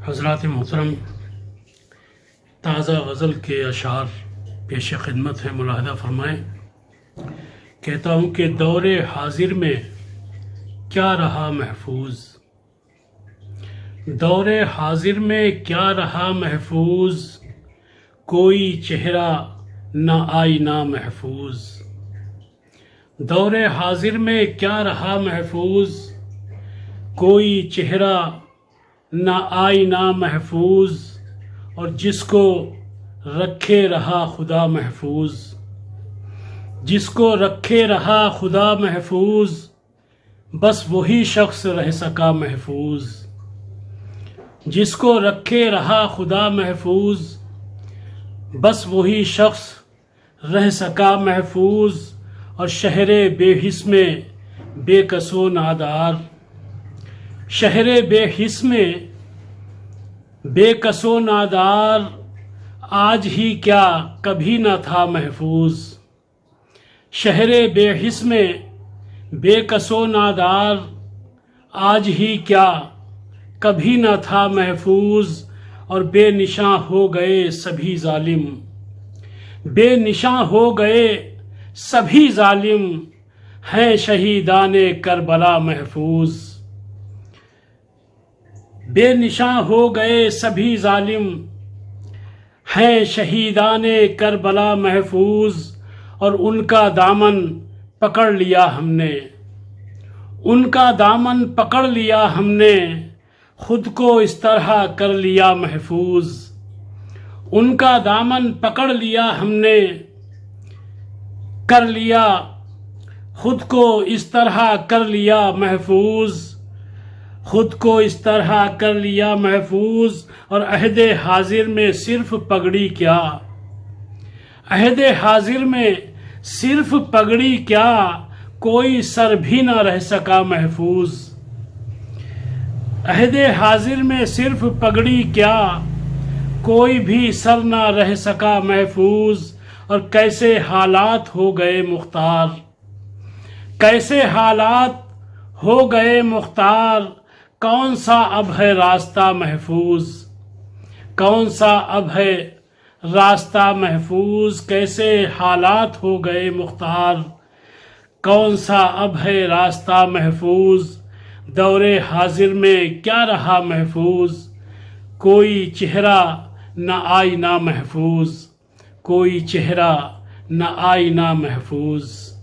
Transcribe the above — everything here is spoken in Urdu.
حضرات محترم، تازہ غزل کے اشعار پیش خدمت ہے، ملاحظہ فرمائیں۔ کہتا ہوں کہ دور حاضر میں کیا رہا محفوظ، دور حاضر میں کیا رہا محفوظ، کوئی چہرہ نہ آئینہ محفوظ۔ دور حاضر میں کیا رہا محفوظ، کوئی چہرہ نہ آئینہ محفوظ، اور جس کو رکھے رہا خدا محفوظ، جس کو رکھے رہا خدا محفوظ، بس وہی شخص رہ سکا محفوظ۔ جس کو رکھے رہا خدا محفوظ، بس وہی شخص رہ سکا محفوظ۔ اور شہر بے حس میں بے کس و نادار، شہر بے حس میں بے کس و نادار، آج ہی کیا کبھی نہ تھا محفوظ۔ شہر بے حس میں بے کس و نادار، آج ہی کیا کبھی نہ تھا محفوظ۔ اور بے نشاں ہو گئے سبھی ظالم، بے نشاں ہو گئے سبھی ظالم، ہیں شہیدان کربلا محفوظ۔ بے نشاں ہو گئے سبھی ظالم، ہیں شہیدان کربلا محفوظ۔ اور ان کا دامن پکڑ لیا ہم نے، ان کا دامن پکڑ لیا ہم نے، خود کو اس طرح کر لیا محفوظ۔ ان کا دامن پکڑ لیا ہم نے، کر لیا خود کو اس طرح کر لیا محفوظ، خود کو اس طرح کر لیا محفوظ۔ اور عہد حاضر میں صرف پگڑی کیا، عہد حاضر میں صرف پگڑی کیا، کوئی سر بھی نہ رہ سکا محفوظ۔ عہد حاضر میں صرف پگڑی کیا، کوئی بھی سر نہ رہ سکا محفوظ۔ اور کیسے حالات ہو گئے مختار، کیسے حالات ہو گئے مختار، کون سا اب ہے راستہ محفوظ، کون سا اب ہے راستہ محفوظ۔ کیسے حالات ہو گئے مختار، کون سا اب ہے راستہ محفوظ۔ دور حاضر میں کیا رہا محفوظ، کوئی چہرہ نہ آئینہ محفوظ، کوئی چہرہ نہ آئینہ محفوظ۔